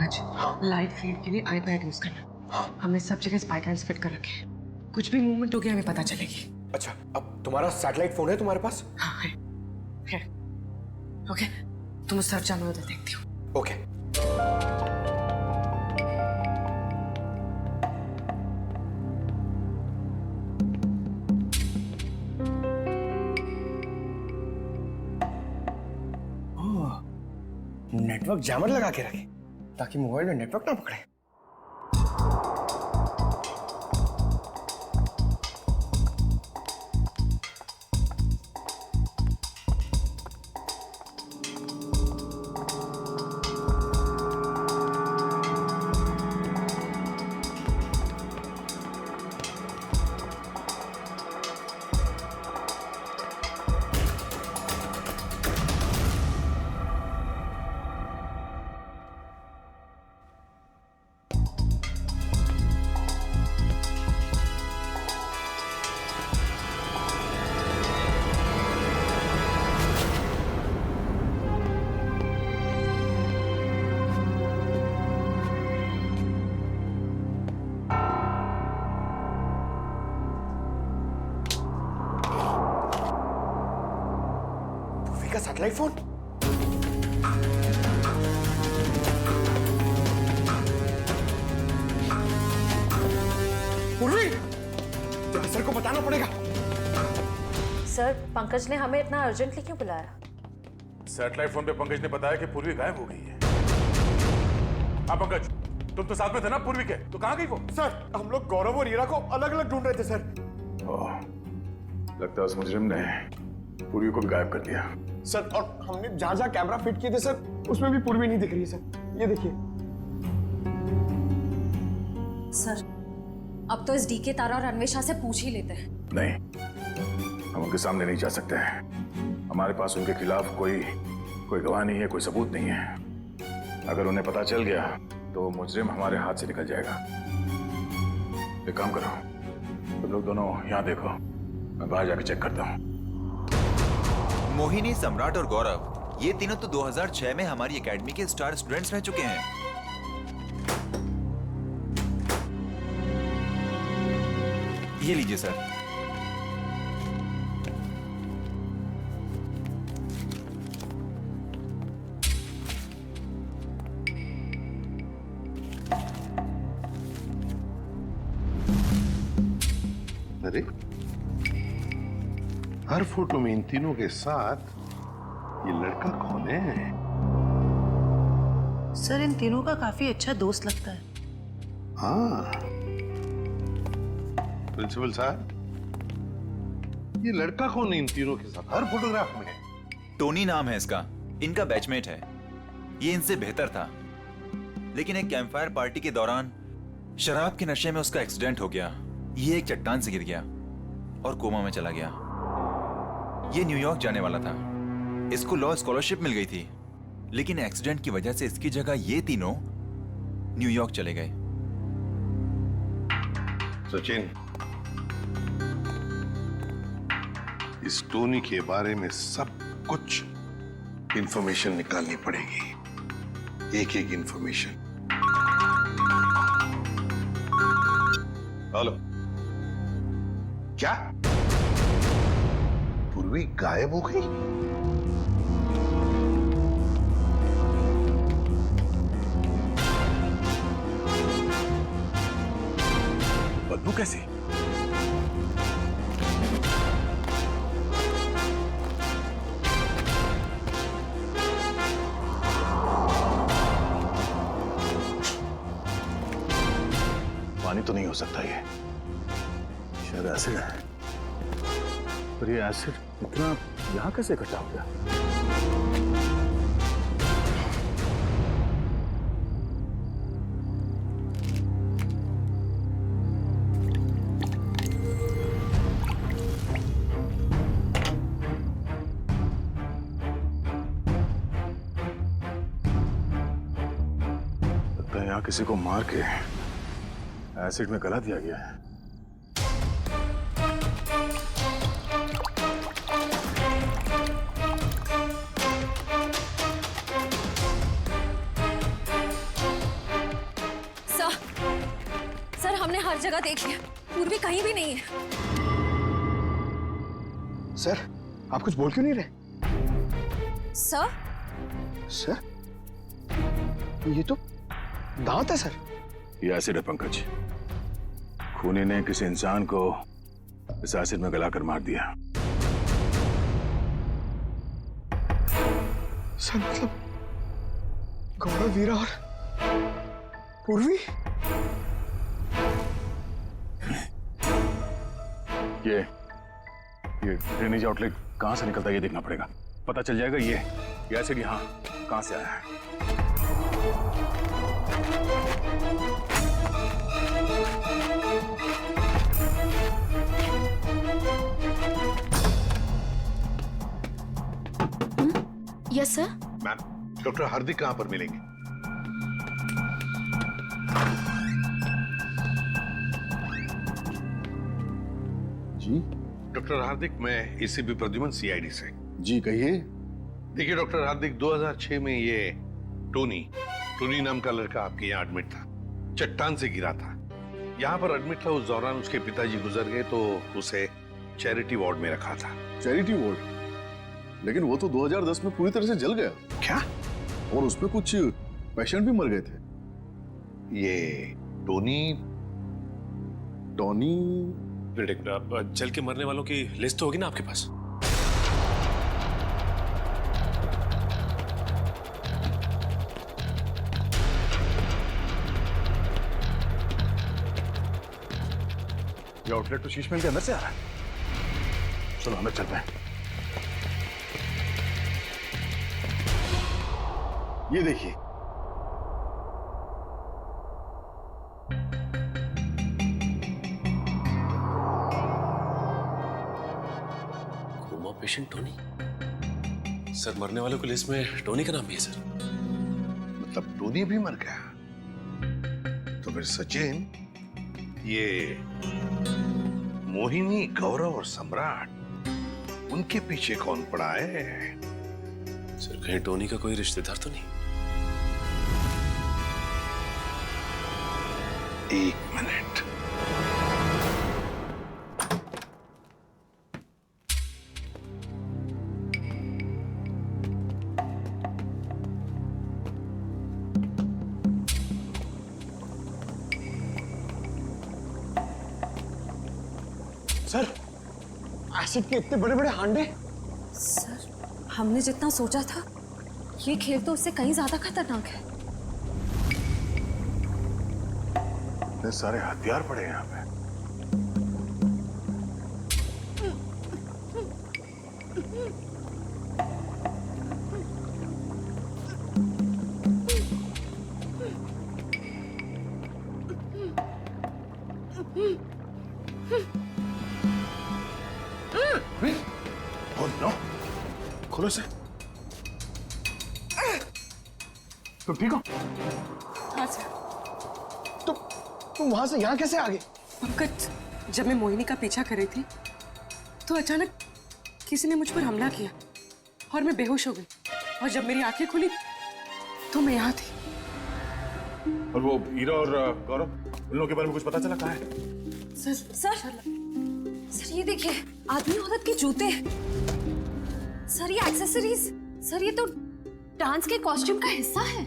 Pankaj, live feed के लिए iPad use करना। हमने सब जगह स्पाई कैम्स फिट कर रखे हैं। कुछ भी मूवमेंट हो गया हमें पता चलेगी। अच्छा, अब तुम्हारा सैटेलाइट फोन है तुम्हारे पास? हाँ है। ओके, तुम उस तरफ जाना, उधर देखती हूँ। ओके। नेटवर्क जैमर लगा के रखे ताकि मोबाइल में नेटवर्क ना पकड़े। का सैटेलाइट फोन? पूर्वी, सर को बताना पड़ेगा। सर, पंकज ने हमें इतना अर्जेंटली क्यों बुलाया? सैटेलाइट फोन पे पंकज ने बताया कि पूर्वी गायब हो गई है। हाँ पंकज, तुम तो साथ में थे ना पूर्वी के, तो कहाँ गई वो? सर, हम लोग गौरव और हीरा को अलग अलग ढूंढ रहे थे सर। लगता है उस मुजरिम ने पूर्वी को भी गायब कर दिया। सर, और हमने जहां जहां कैमरा फिट किए थे सर, उसमें भी पूर्वी नहीं दिख रही है सर। ये देखिए। सर, अब तो इस डीके तारा और अन्वेषा से पूछ ही लेते हैं। नहीं, हम उनके सामने नहीं जा सकते हैं। हमारे पास उनके खिलाफ कोई गवाह नहीं है, कोई सबूत नहीं है। अगर उन्हें पता चल गया तो मुजरिम हमारे हाथ से निकल जाएगा। एक काम करो, तुम लोग दोनों यहाँ देखो, मैं बाहर जाके चेक करता हूँ। मोहिनी, सम्राट और गौरव, ये तीनों तो 2006 में हमारी एकेडमी के स्टार स्टूडेंट्स रह चुके हैं। ये लीजिए सर। अरे, हर फोटो में इन तीनों के साथ ये लड़का कौन है? सर, इन तीनों का काफी अच्छा दोस्त लगता है। हाँ, प्रिंसिपल साहब, ये लड़का कौन है इन तीनों के साथ हर फोटोग्राफ में? टोनी नाम है इसका, इनका बैचमेट है। ये इनसे बेहतर था, लेकिन एक कैंपफायर पार्टी के दौरान शराब के नशे में उसका एक्सीडेंट हो गया। ये एक चट्टान से गिर गया और कोमा में चला गया। ये न्यूयॉर्क जाने वाला था, इसको लॉ स्कॉलरशिप मिल गई थी, लेकिन एक्सीडेंट की वजह से इसकी जगह ये तीनों न्यूयॉर्क चले गए। सचिन, इस टोनी के बारे में सब कुछ इंफॉर्मेशन निकालनी पड़ेगी, एक एक इंफॉर्मेशन। हेलो, क्या पूर्वी गायब हो गई? बदबू कैसी? पानी तो नहीं हो सकता, ये शायद एसिड है। पर ये एसिड इतना यहां कैसे इकट्ठा हो गया? लगता है यहां किसी को मार के एसिड में गला दिया गया है। जगह देख लिया, पूर्वी कहीं भी नहीं है। सर, आप कुछ बोल क्यों नहीं रहे? सर? सर, ये तो दांत है सर। ये एसिड है पंकज। खूनी ने किसी इंसान को इस एसिड में गलाकर मार दिया। सर मतलब गौरव, वीरा और पूर्वी? ये ड्रेनेज आउटलेट कहां से निकलता है ये देखना पड़ेगा। पता चल जाएगा ये एसिड यहाँ कहां से आया है। Yes sir. मैम, डॉक्टर हार्दिक कहां पर मिलेंगे? जी डॉक्टर हार्दिक, मैं एसीपी प्रद्युमन, सीआईडी से। जी कहिए। देखिए डॉक्टर हार्दिक, 2006 में ये टोनी नाम का लड़का आपके यहाँ एडमिट था। चट्टान से गिरा था, यहाँ पर एडमिट था। उस दौरान उसके पिताजी गुजर गए तो उसे चैरिटी वार्ड में रखा था। Charity ward? लेकिन वो तो 2010 में पूरी तरह से जल गया। क्या? और उसमें कुछ पेशेंट भी मर गए थे। ये टोनी जल के मरने वालों की लिस्ट तो होगी ना आपके पास? ये आउटलेट तो शीशमहल के अंदर से आ रहा है। चलो अंदर चलते हैं। ये देखिए, कोमा पेशेंट टोनी। सर, मरने वालों की लिस्ट में टोनी का नाम भी है सर। मतलब टोनी भी मर गया? तो फिर सचिन, ये मोहिनी, गौरव और सम्राट, उनके पीछे कौन पड़ा है? सर, कहीं टोनी का कोई रिश्तेदार तो नहीं? एक मिनट। सर, एसिड के इतने बड़े बड़े हांडे। सर, हमने जितना सोचा था, ये खेल तो उससे कहीं ज्यादा खतरनाक है। इतने सारे हथियार पड़े हैं यहाँ पे। Oh no! खोलो से। तुम ठीक हो? हाँ सर। तुम वहां से यहाँ कैसे आ गए? पंकज, जब मैं मोहिनी का पीछा कर रही थी तो अचानक किसी ने मुझ पर हमला किया और मैं बेहोश हो गई। और जब मेरी आंखें खुली तो मैं यहाँ थी। और वो हीरा और गौरव, उन लोगों के बारे में कुछ पता चला? कहाँ है? सर ये देखिए, आदमी औरत के जूते। सर ये एक्सेसरीज। सर ये तो डांस के कॉस्ट्यूम का हिस्सा है।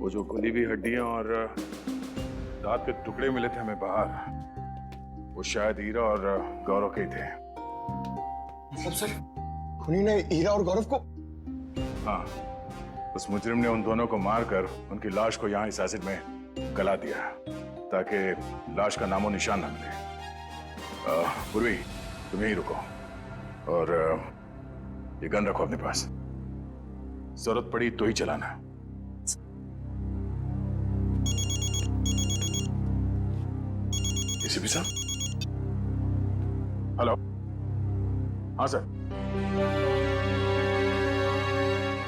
वो जो खुली हुई हड्डियां और दांत के टुकड़े मिले थे हमें बाहर, वो शायद हीरा और गौरव के ही थे। मतलब सर, खूनी ने हीरा और गौरव को? हाँ, उस मुजरिम ने उन दोनों को मारकर उनकी लाश को यहाँ इस एसिड में गला दिया ताकि लाश का नामो निशान न मिले। पूर्वी, तुम यहीं रुको और ये गन रखो अपने पास। जरूरत पड़ी तो ही चलाना। एसीपी साहब? हेलो? हाँ सर।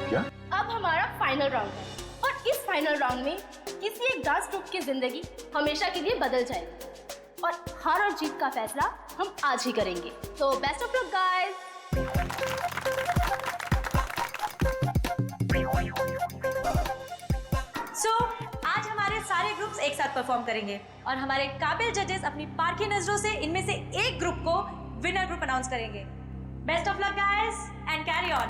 क्या? अब हमारा फाइनल राउंड है और इस फाइनल राउंड में किसी एक डांस ग्रुप की जिंदगी हमेशा के लिए बदल जाएगी और हार और जीत का फैसला हम आज ही करेंगे। तो बेस्ट ऑफ लक गाइस। आज हमारे साथ सारे ग्रुप्स एक साथ परफॉर्म करेंगे और हमारे काबिल जजेस अपनी पारखी नजरों से इनमें से एक ग्रुप को विनर ग्रुप अनाउंस करेंगे। Best of luck guys and carry on.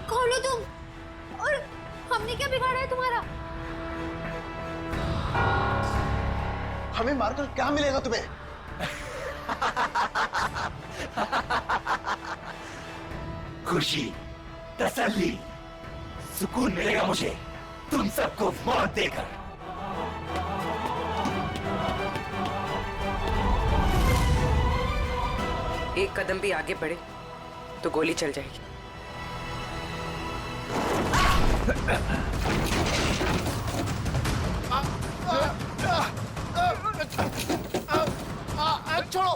खोलो तुम। और हमने क्या बिगाड़ा है तुम्हारा? हमें मारकर क्या मिलेगा तुम्हें? खुशी, तसल्ली, सुकून मिलेगा मुझे तुम सबको मौत देकर। एक कदम भी आगे बढ़े तो गोली चल जाएगी। छोड़ो।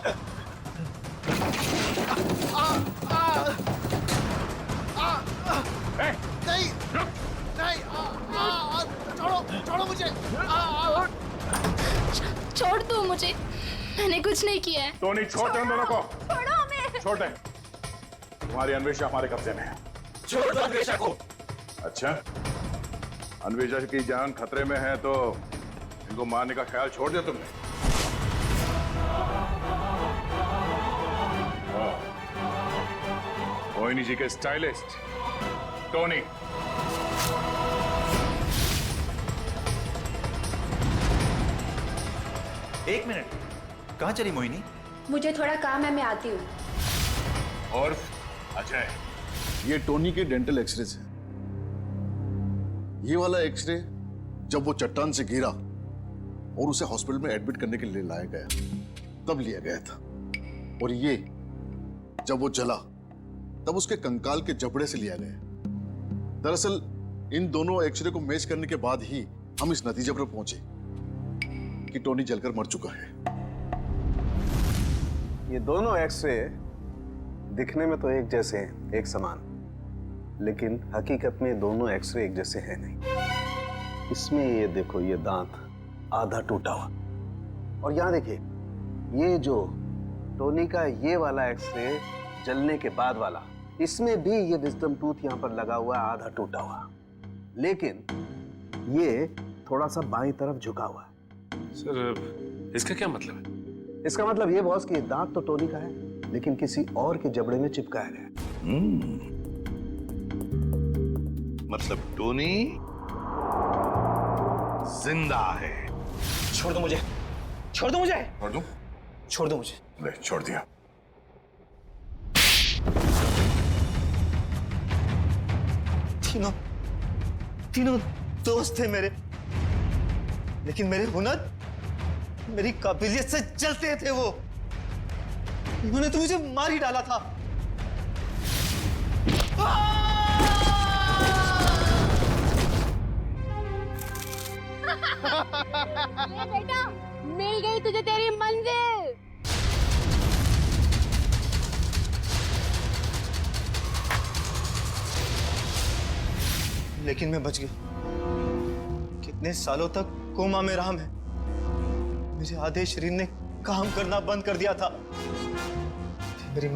नहीं नहीं, छोड़ो छोड़ो मुझे। छोड़ दो मुझे, मैंने कुछ नहीं किया है। टोनी छोड़ दे उन दोनों को। छोड़ो हमें। छोड़ दे। तुम्हारी अन्वेषा हमारे कब्जे में है। छोड़ दो अन्वेषा को। अच्छा, अन्वेषा की जान खतरे में है तो इनको मारने का ख्याल छोड़ दिया तुमने? मोहिनी जी के स्टाइलिस्ट टोनी। एक मिनट, कहाँ चली मोहिनी? मुझे थोड़ा काम है, मैं आती हूँ। और अजय, ये टोनी के डेंटल एक्सरेज है। ये वाला एक्सरे जब वो चट्टान से गिरा और उसे हॉस्पिटल में एडमिट करने के लिए लाया गया तब लिया गया था, और ये जब वो जला तब उसके कंकाल के जबड़े से लिया गया। दरअसल इन दोनों एक्सरे को मैच करने के बाद ही हम इस नतीजे पर पहुंचे कि टोनी जलकर मर चुका है। ये दोनों एक्सरे दिखने में तो एक जैसे हैं, एक समान, लेकिन हकीकत में दोनों एक्सरे एक जैसे हैं नहीं। इसमें ये देखो, ये दांत आधा टूटा हुआ, और यहाँ देखिए ये जो टोनी का ये वाला एक्सरे जलने के बाद वाला, इसमें भी ये विजडम टूथ यहाँ पर लगा हुआ है, आधा टूटा हुआ, लेकिन ये थोड़ा सा बाईं तरफ झुका हुआ है। सर इसका क्या मतलब है? इसका मतलब ये बॉस कि दांत तो टोनी का है, लेकिन किसी और के जबड़े में चिपकाया गया। मतलब टोनी जिंदा है। छोड़ दो मुझे, छोड़ दो मुझे, छोड़ दूं? छोड़ दो मुझे। ले, छोड़ दिया। तीनों दोस्त थे मेरे, लेकिन मेरे हुनर, मेरी काबिलियत से जलते थे वो। उन्होंने तो मुझे मार ही डाला था। ये बेटा, मिल गई तुझे तेरी मंजिल। लेकिन मैं बच गई। कितने सालों तक कोमा में रहा मैं। मेरे आधे शरीर ने काम करना बंद कर दिया था। मेरी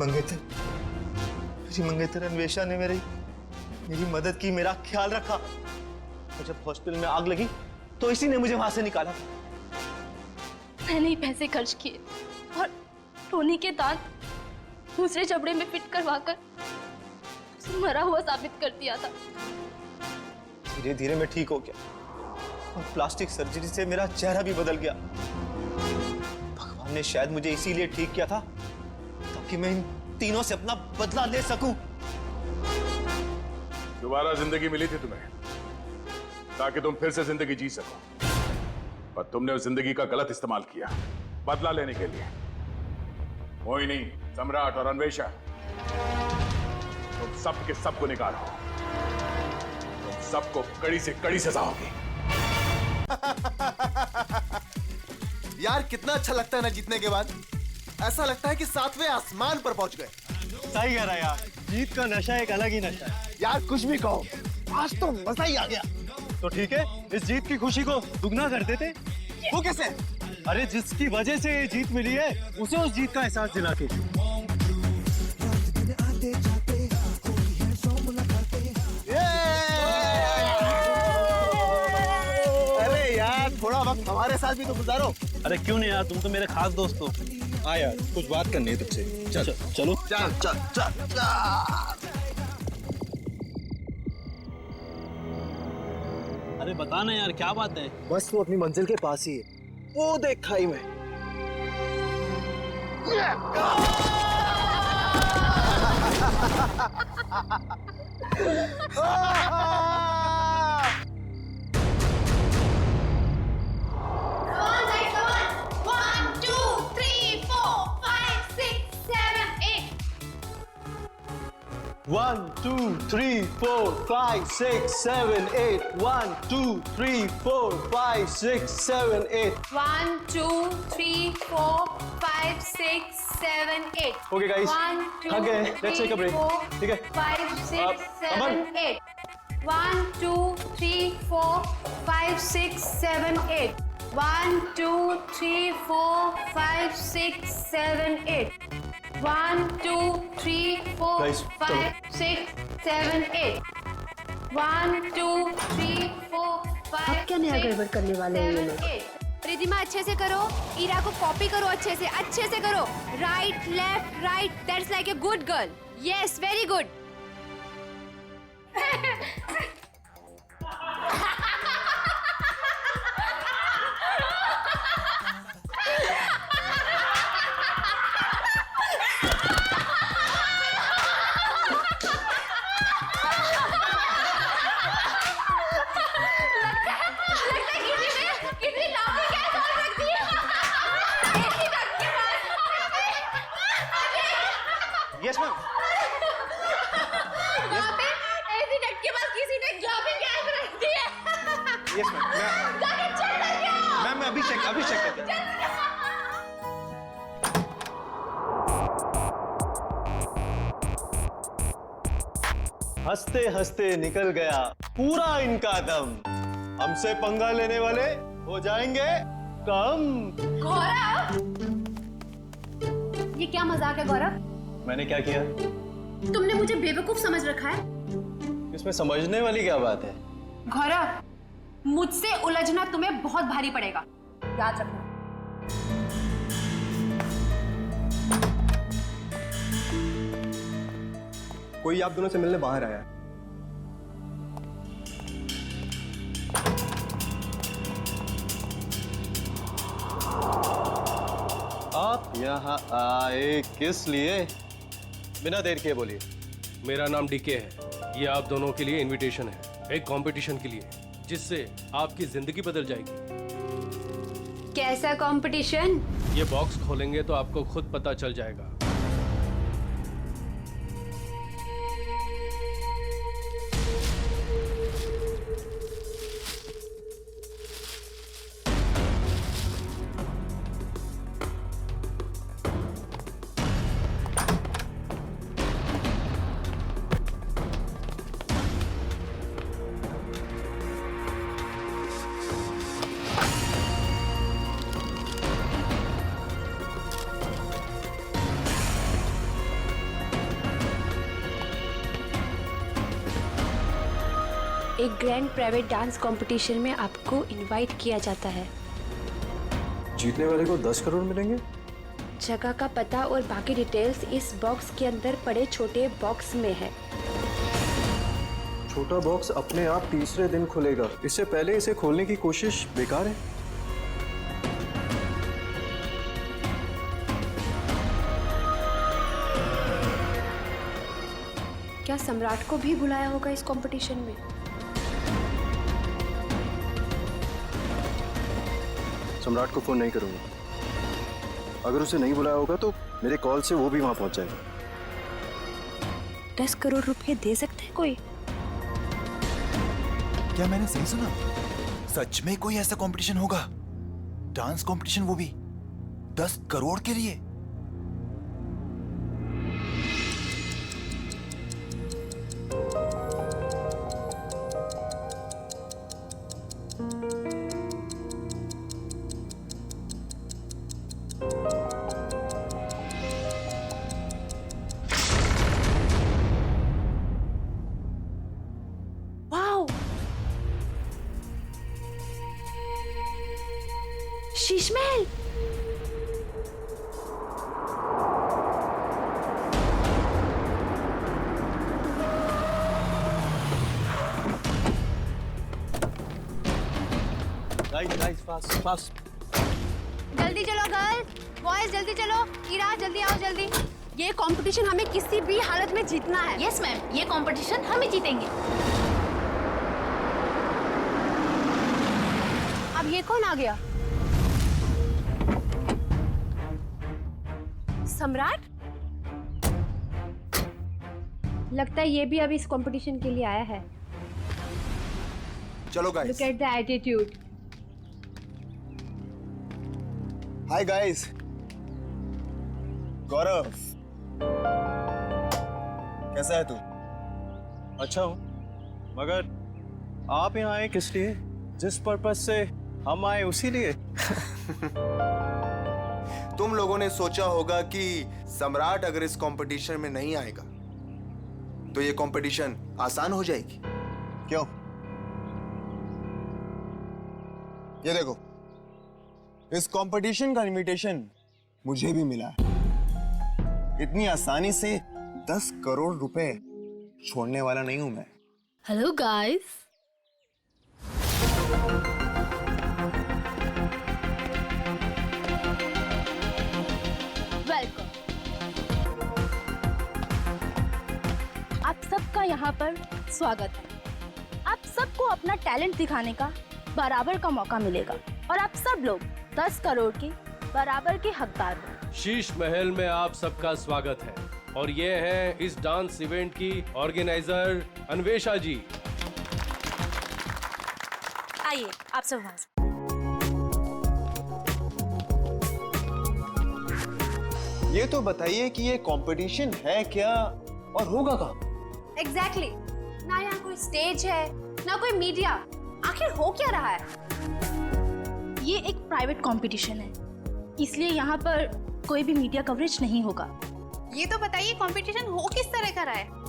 मंगेतर अन्वेषा ने मेरी मदद की, मेरा ख्याल रखा। और जब हॉस्पिटल में आग लगी तो इसी ने मुझे वहां से निकाला था। मैंने ही पैसे खर्च किए और टोनी के दांत दूसरे जबड़े में फिट करवाकर उसे मरा हुआ साबित कर दिया था। धीरे धीरे मैं ठीक हो गया और प्लास्टिक सर्जरी से मेरा चेहरा भी बदल गया। भगवान ने शायद मुझे इसीलिए ठीक किया था ताकि मैं इन तीनों से अपना बदला ले सकूं। दोबारा जिंदगी मिली थी तुम्हें ताकि तुम फिर से जिंदगी जी सको, पर तुमने उस जिंदगी का गलत इस्तेमाल किया बदला लेने के लिए। मोहिनी, सम्राट और अन्वेषा, तुम सब के सब गुनहगार हो। तुम सबको कड़ी से कड़ी सजा होगी। यार कितना अच्छा लगता है ना जीतने के बाद। ऐसा लगता है कि सातवें आसमान पर पहुंच गए। सही कह रहा है यार, जीत का नशा एक अलग ही नशा है। यार कुछ भी कहो, आज तो मजा ही आ गया। तो ठीक है, इस जीत की खुशी को दुगना कर देते। वो कैसे? अरे जिसकी वजह से ये जीत मिली है उसे उस जीत का एहसास दिला के। अरे यार थोड़ा वक्त हमारे साथ भी तो गुजारो। अरे क्यों नहीं यार, तुम तो मेरे खास दोस्त हो। हाँ यार, कुछ बात करनी है तुझसे। चलो चल चल चल चल। अरे बता ना यार, क्या बात है? बस वो अपनी मंजिल के पास ही है। वो देख खाई में। One, two, three, four, five, six, seven, eight. 1, 2, 3, 4, 5, 6, 7, 8. 1, 2, 3, 4, 5, 6, 7, 8. Okay, guys. 1, 2, Okay, let's take a break. 3, ठीक है? 4, 5, 6, Aman. 7, 8. 1, 2, 3, 4, 5, 6, 7, 8. 1, 2, 3, 4, 5, 6, 7, 8. 1, 2, 3, 4, Guys, 5, 6, 7, 8. 1, 2, 3, 4, 5, क्या नया 6, गड़बड़ करने वाले हैं ये 7, लोग? 8. रिधिमा अच्छे से करो, ईरा को कॉपी करो अच्छे से करो। Right left right, that's like a good girl. Yes, very good. Yes ma'am. वहाँ पे ऐसी डट के पास किसी ने ग्लोबिंग गैस रख दी है। Yes ma'am. जाके चेक करके आओ। मैम मैं अभी चेक करता हूँ। हंसते हंसते निकल गया पूरा इनका दम। हमसे पंगा लेने वाले हो जाएंगे कम। गौरव, ये क्या मजाक है गौरव? मैंने क्या किया? तुमने मुझे बेवकूफ समझ रखा है। इसमें समझने वाली क्या बात है? गौरव, मुझसे उलझना तुम्हें बहुत भारी पड़ेगा, याद रखना। कोई आप दोनों से मिलने बाहर आया। आप यहाँ आए किस लिए? बिना देर किए बोलिए। मेरा नाम डीके है। ये आप दोनों के लिए इनविटेशन है, एक कंपटीशन के लिए, जिससे आपकी जिंदगी बदल जाएगी। कैसा कंपटीशन? ये बॉक्स खोलेंगे तो आपको खुद पता चल जाएगा। एक ग्रैंड प्राइवेट डांस कंपटीशन में आपको इनवाइट किया जाता है। जीतने वाले को 10 करोड़ मिलेंगे। जगह का पता और बाकी डिटेल्स इस बॉक्स के अंदर पड़े छोटे बॉक्स में है। छोटा बॉक्स अपने आप तीसरे दिन खुलेगा। इससे पहले इसे खोलने की कोशिश बेकार है। क्या सम्राट को भी बुलाया होगा इस कंपटीशन में? सम्राट को फोन नहीं करूंगा। अगर उसे नहीं बुलाया होगा तो मेरे कॉल से वो भी वहां पहुंच जाएगा। 10 करोड़ रुपए दे सकते हैं कोई? क्या मैंने सही सुना? सच में कोई ऐसा कंपटीशन होगा? डांस कंपटीशन, वो भी 10 करोड़ के लिए? Sheesh Mahal. Guys fast fast. जल्दी चलो गर्ल, बॉयज जल्दी चलो। ईरा जल्दी आओ जल्दी। ये कंपटीशन हमें किसी भी हालत में जीतना है। यस मैम, ये कंपटीशन हम ही जीतेंगे। अब ये कौन आ गया? सम्राट? लगता है ये भी अब इस कंपटीशन के लिए आया है। चलो guys. Look at the attitude. Hi guys. Gaurav, कैसा है तू? अच्छा हूँ, मगर आप यहाँ आए किस लिए? जिस पर्पस से हम आए उसी लिए। तुम लोगों ने सोचा होगा कि सम्राट अगर इस कंपटीशन में नहीं आएगा तो ये कंपटीशन आसान हो जाएगी। क्यों? ये देखो, इस कंपटीशन का इनविटेशन मुझे भी मिला है। इतनी आसानी से 10 करोड़ रुपए छोड़ने वाला नहीं हूं मैं। Hello guys. वेलकम। आप सबका यहाँ पर स्वागत है। आप सबको अपना टैलेंट दिखाने का बराबर का मौका मिलेगा और आप सब लोग 10 करोड़ के बराबर के हकदार हो। शीश महल में आप सबका स्वागत है और ये है इस डांस इवेंट की ऑर्गेनाइजर अन्वेषा जी। आइए आप सब वहां से। ये तो बताइए कि ये कंपटीशन है क्या और होगा कहाँ? एग्जैक्टली। ना यहाँ कोई स्टेज है, ना कोई मीडिया। आखिर हो क्या रहा है? ये एक प्राइवेट कंपटीशन है, इसलिए यहाँ पर कोई भी मीडिया कवरेज नहीं होगा। ये तो बताइए कंपटीशन हो किस तरह का रहा है?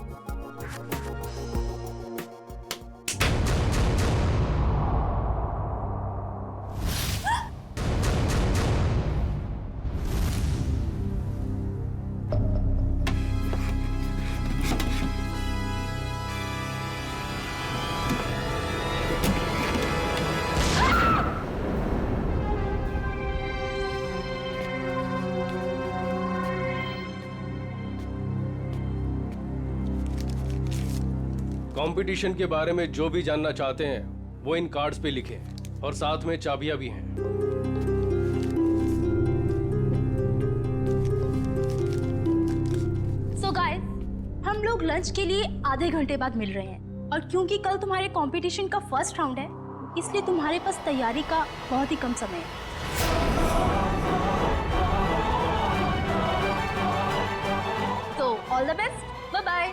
कंपटीशन के बारे में जो भी जानना चाहते हैं वो इन कार्ड्स पे लिखें और साथ में चाबियां भी हैं। सो गाइस, हम लोग लंच के लिए आधे घंटे बाद मिल रहे हैं और क्योंकि कल तुम्हारे कंपटीशन का फर्स्ट राउंड है, इसलिए तुम्हारे पास तैयारी का बहुत ही कम समय है। तो all the best, bye bye.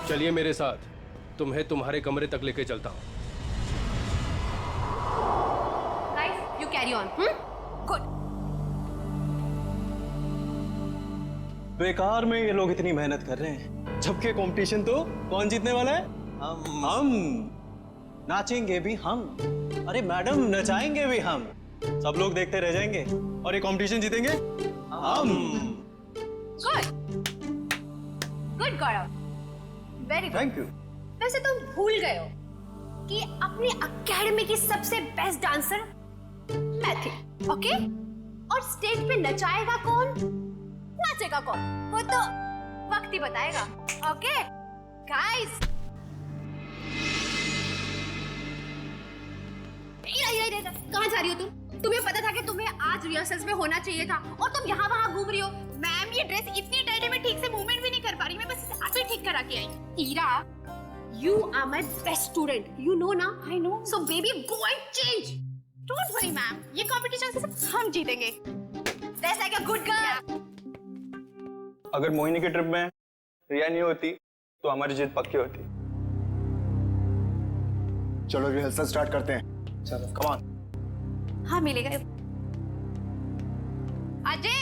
चलिए मेरे साथ, तुम्हें तुम्हारे कमरे तक लेके चलता हूँ। Guys, you carry on. Good. बेकार में ये लोग इतनी मेहनत कर रहे हैं, जबकि कंपटीशन तो कौन जीतने वाला है? हम नाचेंगे भी हम। अरे मैडम, नचाएंगे भी हम। सब लोग देखते रह जाएंगे और ये कंपटीशन जीतेंगे हम। Good good Gaurav, very good. Thank you. वैसे तुम भूल गए हो कि अपनी अकेडमी की सबसे बेस्ट डांसर मैं थी, ओके? और स्टेज पे नचाएगा कौन, नाचेगा कौन, वो तो वक्त ही बताएगा। ओके गाइस, कहाँ जा रही हो तुम? तुम्हें पता था कि तुम्हें आज रिहर्सल्स में होना चाहिए था और तुम यहाँ वहाँ घूम रही हो। मैम ये ड्रेस इतनी टाइट है, मैं ठीक से मूवमेंट भी नहीं कर पा रही, मैं बस इसे अभी ठीक करा के आई। Ira, you are my best student, you know ना? I know. So baby, go and change. Don't worry ma'am, ये competition से सब हम जीतेंगे। That's like a good girl. अगर मोहिनी की ट्रिप में रिया नहीं होती तो हमारी जीत पक्की होती। चलो रिहर्सल स्टार्ट करते हैं। चलो कम ऑन। हाँ मिलेगा। अजय,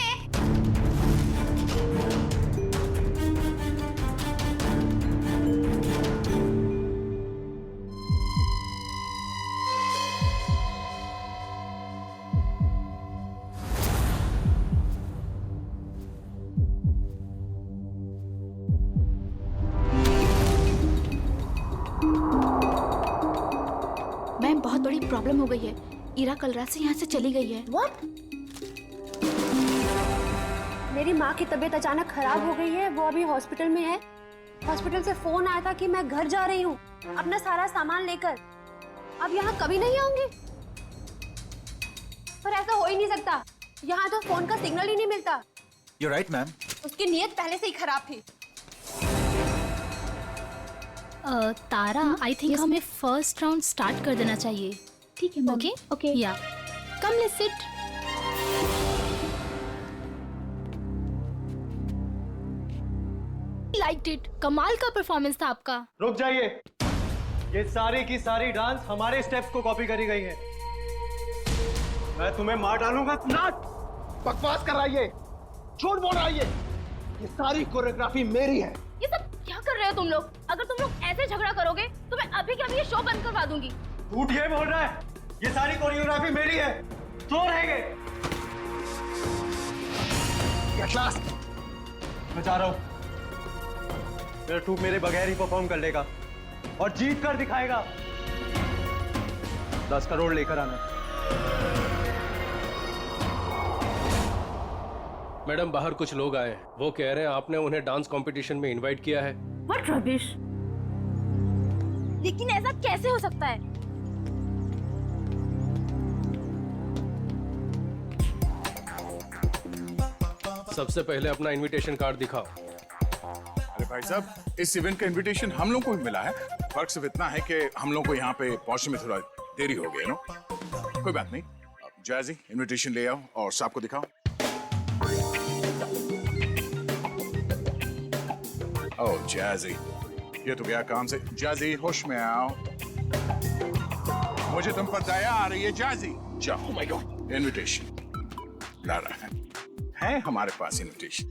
मैम बहुत बड़ी प्रॉब्लम हो गई है। ईरा कल रात से यहाँ से चली गई है। What? मेरी माँ की तबीयत अचानक खराब हो गई है, वो अभी हॉस्पिटल में है। हॉस्पिटल से फोन आया था कि मैं घर जा रही हूँ अपना सारा सामान लेकर। अब यहाँ कभी नहीं आऊंगी। पर ऐसा हो ही नहीं सकता, यहाँ तो फोन का सिग्नल ही नहीं मिलता। You're right, ma'am. उसकी नीयत पहले से ही खराब थी। तारा, आई थिंक हमें फर्स्ट राउंड स्टार्ट कर देना चाहिए। ठीक है मैम। ओके ओके या come let's sit. Liked it, कमाल का परफॉर्मेंस था आपका। रुक जाइए, ये सारी की सारी डांस हमारे स्टेप्स को कॉपी करी गई है। मैं तुम्हें मार डालूंगा। बकवास कर रहा है ये, झूठ बोल रहा है ये सारी कोरियोग्राफी मेरी है। ये सब क्या कर रहे हो तुम लोग? अगर तुम लोग ऐसे झगड़ा करोगे तो मैं अभी के अभी ये शो बंद करवा दूंगी। झूठ ये बोल रहा है, ये सारी कोरियोग्राफी मेरी है। तो रहेंगे। मैं जा रहा हूँ। मेरा ट्रूप मेरे बगैर ही परफॉर्म कर लेगा और जीत कर दिखाएगा। 10 करोड़ लेकर आना। मैडम बाहर कुछ लोग आए, वो कह रहे हैं आपने उन्हें डांस कंपटीशन में इनवाइट किया है। What rubbish! लेकिन ऐसा कैसे हो सकता है? सबसे पहले अपना इनविटेशन कार्ड दिखाओ। अरे भाई साहब, इस इवेंट का इनविटेशन हम लोग को भी मिला है। फर्क सिर्फ इतना है कि हम लोग को यहाँ पे पहुंचने में थोड़ा देरी हो गई। नो कोई बात नहीं। जैजी, इनविटेशन ले आओ और साहब को दिखाओ। ओह जैजी, ये तो गया काम से। जैजी होश में आओ, मुझे तुम पर दया आ रही है। जैजी जाओ। माय गॉड, इनविटेशन ला रहा है हमारे पास इनविटेशन।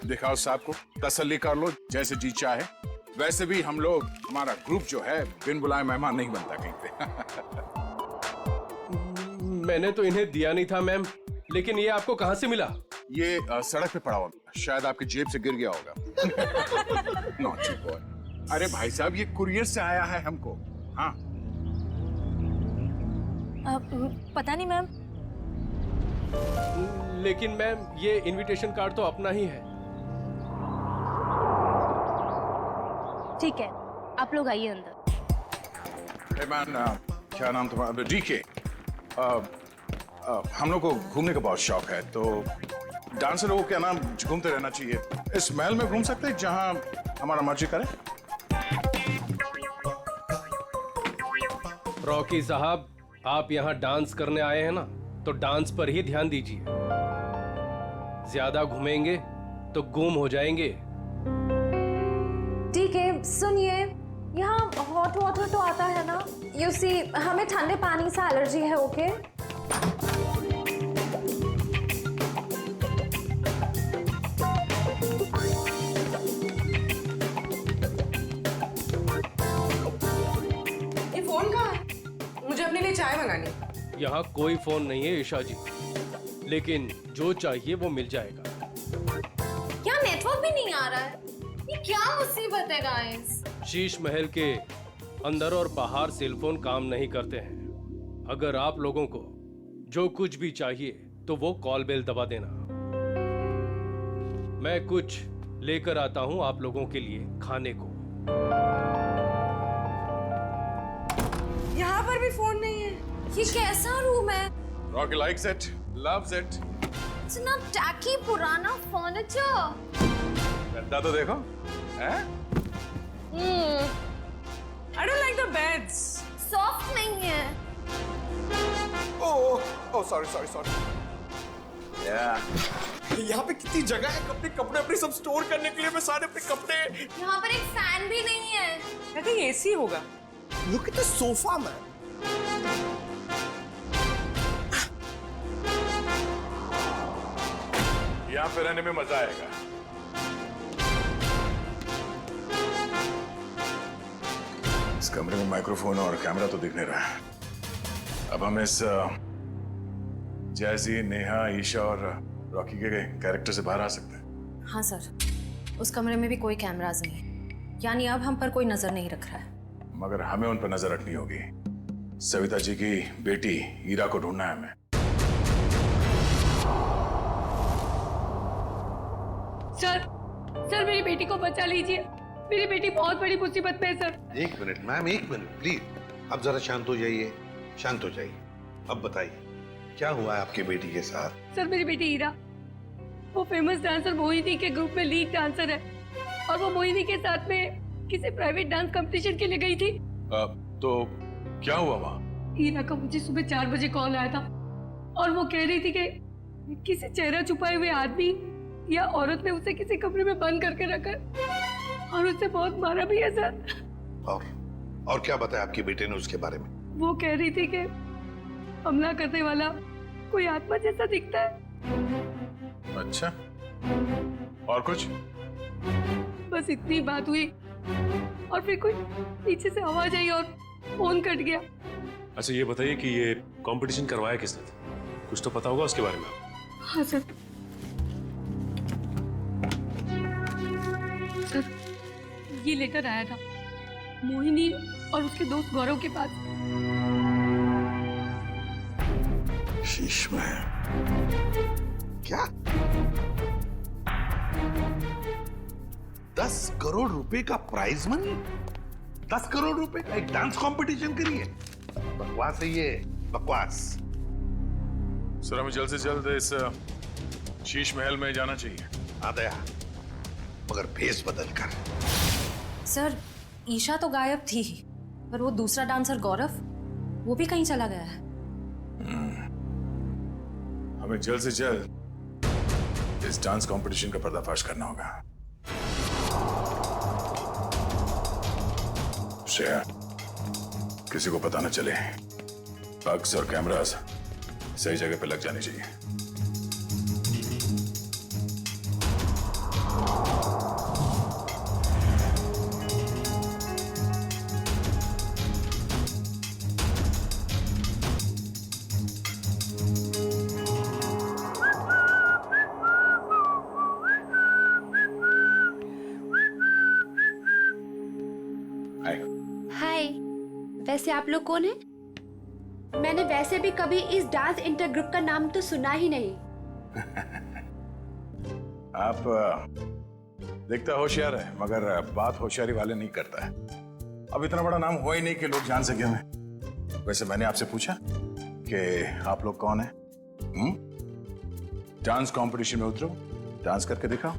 दिखाओ साहब को, तसल्ली कर लो, जैसे जी चाहे। वैसे भी हम लोग, हमारा ग्रुप जो है, बिन बुलाए मेहमान नहीं बनता कहीं पे। मैंने तो इन्हें दिया नहीं था मैम, लेकिन ये आपको कहाँ से मिला? ये सड़क पे पड़ा हुआ, शायद आपकी जेब से गिर गया होगा। Naughty boy. अरे भाई साहब, ये कुरियर से आया है हमको। हाँ पता नहीं मैम। लेकिन मैम ये इनविटेशन कार्ड तो अपना ही है। ठीक है, आप लोग आइए अंदर। hey man, क्या नाम तुम्हारा? डीके। हम लोग को घूमने का बहुत शौक है, तो डांसर लोगों के नाम घूमते रहना चाहिए। इस महल में घूम सकते हैं जहां हमारा मर्जी करे। रॉकी साहब, आप यहाँ डांस करने आए हैं ना, तो डांस पर ही ध्यान दीजिए। ज्यादा घूमेंगे तो गुम हो जाएंगे। ठीक है, सुनिए, यहाँ हॉट वाटर तो आता है ना? यू सी, हमें ठंडे पानी से एलर्जी है। ओके ये फोन कहाँ है? मुझे अपने लिए चाय मंगानी। यहाँ कोई फोन नहीं है ईशा जी, लेकिन जो चाहिए वो मिल जाएगा। क्या नेटवर्क भी नहीं आ रहा है? ये क्या मुसीबत है गाइस? शीश महल के अंदर और बाहर सेलफोन काम नहीं करते हैं। अगर आप लोगों को जो कुछ भी चाहिए तो वो कॉल बेल दबा देना। मैं कुछ लेकर आता हूं आप लोगों के लिए खाने को। यहाँ पर भी फोन नहीं है। ये कैसा रूम है? Rocky likes it, loves it. इतना टैकी पुराना फर्नीचर। गद्दा तो देखो, हैं? I don't like the beds. Soft नहीं है। Oh sorry sorry sorry. यहाँ पे कितनी जगह है अपने कपड़े अपने सब स्टोर करने के लिए। मैं सारे अपने कपड़े। यहाँ पर एक फैन भी नहीं है। I think AC होगा। Look at the sofa, man. यहाँ पे रहने में मजा आएगा। इस कमरे में माइक्रोफोन और कैमरा तो दिख नहीं रहा है। अब हम इस जैसी, नेहा, ईशा और रॉकी के कैरेक्टर से बाहर आ सकते हैं। हाँ सर, उस कमरे में भी कोई कैमरास नहीं है, यानी अब हम पर कोई नजर नहीं रख रहा है। मगर हमें उन पर नजर रखनी होगी। सविता जी की बेटी ईरा को ढूंढना है हमें। सर मेरी बेटी को बचा लीजिए। मेरी बेटी बहुत बड़ी मुसीबत में है सर। एक मिनट मैम, एक मिनट प्लीज। अब जरा शांत हो जाइए, शांत हो जाइए। अब बताइए क्या हुआ है आपकी बेटी के साथ? सर मेरी बेटी ईरा, वो फेमस डांसर मोहिनी के ग्रुप में लीड डांसर है और वो मोहिनी के साथ में किसी प्राइवेट डांस कंपटीशन के लिए गई थी। तो क्या हुआ वहाँ? ईरा का मुझे सुबह 4 बजे कॉल आया था और वो कह रही थी कि किसी चेहरा छुपाए हुए आदमी या औरत ने उसे किसी कमरे में बंद करके रखा और उसे बहुत मारा भी है सर। और क्या बताया आपकी बेटे ने उसके बारे में? वो कह रही थी कि हमला करने वाला कोई आत्मा जैसा दिखता है। अच्छा, और कुछ? बस इतनी बात हुई और फिर कोई पीछे से आवाज आई और फोन कट गया। अच्छा ये बताइए कि ये कंपटीशन करवाया किसने था? कुछ तो पता होगा उसके बारे में। हाँ सर, ये लेटर आया था मोहिनी और उसके दोस्त गौरव के पास। शीश में क्या 10 करोड़ रुपए का प्राइज मनी? 10 करोड़ रुपए का एक डांस कंपटीशन के लिए? बकवास है ये, बकवास। सर हमें जल्द से जल्द इस शीश महल में जाना चाहिए। आ गया, मगर भेस बदल कर। सर ईशा तो गायब थी ही, पर वो दूसरा डांसर गौरव, वो भी कहीं चला गया है। हमें जल्द से जल्द इस डांस कंपटीशन का पर्दाफाश करना होगा। श्रेया, किसी को पता न चले। बग्स और कैमरास सही जगह पे लग जाने चाहिए। हाय, वैसे आप लोग कौन हैं? मैंने वैसे भी कभी इस डांस इंटर ग्रुप का नाम तो सुना ही नहीं। आप दिखता होशियार है, मगर बात होशियारी वाले नहीं करता है। अब इतना बड़ा नाम हुआ ही नहीं कि लोग जान सके हमें। वैसे मैंने आपसे पूछा कि आप लोग कौन हैं? डांस कंपटीशन में उतरो, डांस करके दिखाओ।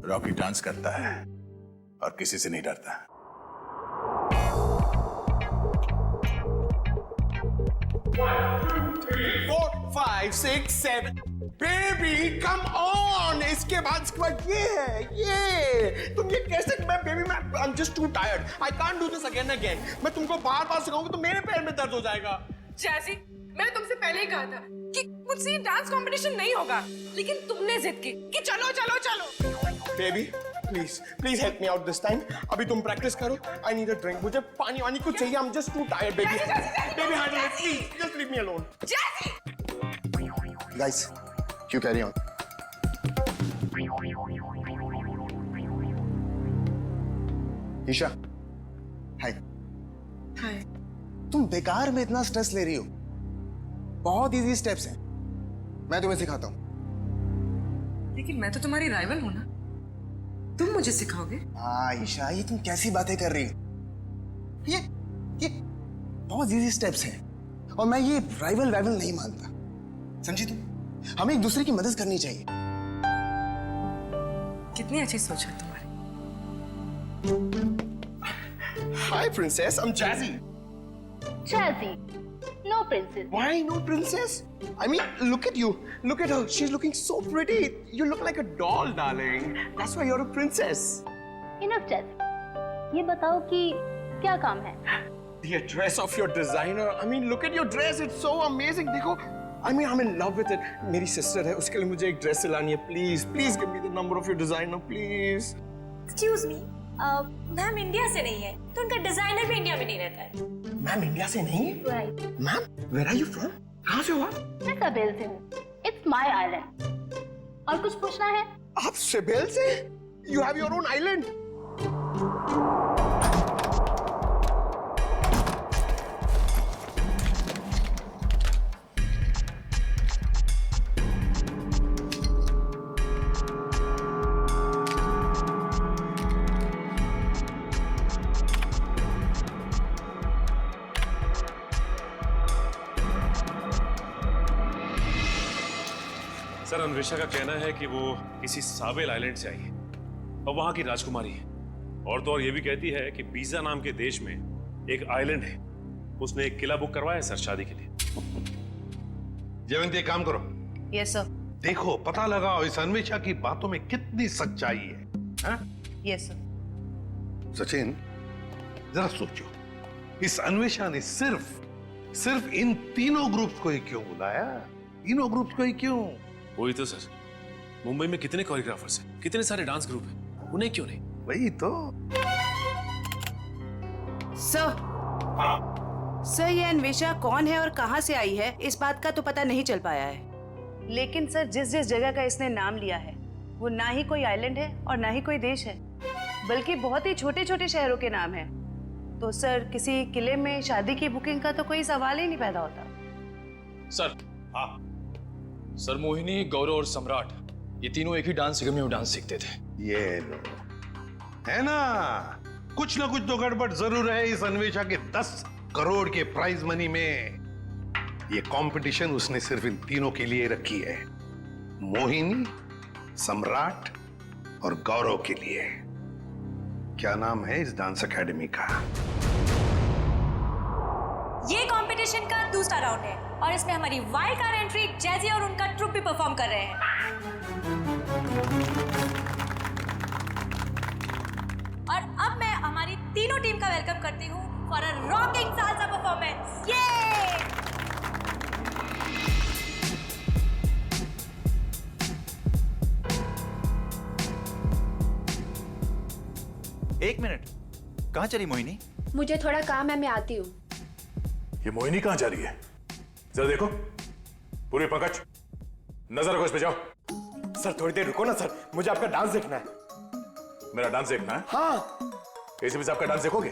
रॉकी डांस करता है और किसी से नहीं डरता। Four, five, six, seven. Baby, come on. इसके बाद ये है, ये तुम ये कैसे? मैं बेबी, मैं I'm just too tired. I can't do this again and again. मैं तुमको बार-बार सिखाऊंगा तो मेरे पैर में दर्द हो जाएगा। जैसी, मैंने तुमसे पहले ही कहा था कि मुझसे ये डांस कंपटीशन नहीं होगा, लेकिन तुमने जिद की कि चलो चलो चलो। Baby, please help me out this time. अभी तुम प्रैक्टिस करो। I need a drink. मुझे पानी वानी कुछ चाहिए। I'm just too tired, baby. Baby, handle it, please. Just leave me alone. जैसी! Guys, you carry on. Isha, हाय। हाय। तुम बेकार में इतना स्ट्रेस ले रही हो। बहुत इजी स्टेप्स हैं, मैं तुम्हें सिखाता हूँ। लेकिन मैं तो तुम्हारी राइवल हूं ना, तुम मुझे सिखाओगे? हाँ ईशा, ये तुम कैसी बातें कर रही हो? ये बहुत इजी स्टेप्स हैं और मैं ये राइवल नहीं मानता, समझी तुम? हमें एक दूसरे की मदद करनी चाहिए। कितनी अच्छी सोच है तुम्हारी। हाय princess, I'm Jazzy. Jazzy, no princess. Why no princess? I mean, look at you. Look at her. She's looking so pretty. You look like a doll, darling. That's why you're a princess. Enough, Jazzy. ये बताओ कि क्या काम है? The address of your designer. I mean, look at your dress. It's so amazing. देखो, I mean, I'm in love with it. मेरी sister है, उसके लिए मुझे एक ड्रेस सिलानी है. Please give me the number of your designer, please. Excuse me, ma'am India से नहीं है, तो उनका डिजाइनर भी इंडिया में नहीं रहता है। मैम इंडिया से नहीं है? Right. Ma'am, where are you from? कहाँ से हो आप? मैं सवेल से हूँ. It's my island. और कुछ पूछना है? आप सिबेल से? You have your own island. Sir, Anvesha का कहना है कि वो किसी सावेल आइलैंड से आई है और वहां की राजकुमारी है। और तो और ये भी कहती है कि बीजा नाम के देश में एक आइलैंड है, उसने एक किला बुक करवाया है सर शादी के लिए। जयवंती, एक काम करो। Yes sir. देखो, पता लगाओ इस अन्वेषा की बातों में कितनी सच्चाई है। हाँ? Yes sir. सचिन, जरा सोचो, इस अन्वेषा ने सिर्फ इन तीनों ग्रुप्स को ही क्यों बुलाया? तीनों ग्रुप्स को ही क्यों? वही तो सर, मुंबई में कितने कोरियोग्राफर्स हैं, कितने सारे डांस ग्रुप हैं, उन्हें क्यों नहीं? वही तो। सर, ये अन्वेषा कौन है और कहां से आई है, इस बात का तो पता नहीं चल पाया है। लेकिन सर, जिस जगह का इसने नाम लिया है, वो ना ही कोई आइलैंड है और ना ही कोई देश है, बल्कि बहुत ही छोटे छोटे शहरों के नाम है। तो सर, किसी किले में शादी की बुकिंग का तो कोई सवाल ही नहीं पैदा होता। सर, हाँ सर, मोहिनी, गौरव और सम्राट, ये तीनों एक ही डांस अकेडमी में डांस सीखते थे। ये लो, है ना, कुछ ना कुछ तो गड़बड़ जरूर है इस अन्वेषा के 10 करोड़ के प्राइज मनी में। ये कंपटीशन उसने सिर्फ इन तीनों के लिए रखी है, मोहिनी, सम्राट और गौरव के लिए। क्या नाम है इस डांस एकेडमी का? ये कंपटीशन का दूसरा राउंड है और इसमें हमारी वाइल्ड कार्ड एंट्री जैजी और उनका ट्रुप भी परफॉर्म कर रहे हैं। और अब मैं हमारी तीनों टीम का वेलकम करती हूँ for a rocking salsa performance. ये एक मिनट, कहाँ चली मोहिनी? मुझे थोड़ा काम है, मैं आती हूँ। ये मोहिनी कहाँ जा रही है? जरा देखो। पूरी पंकज, नजर रखो इस पे, जाओ। सर थोड़ी देर रुको ना सर, मुझे आपका डांस देखना है। मेरा डांस देखना है? हाँ। एसीपी साहब का डांस देखोगे?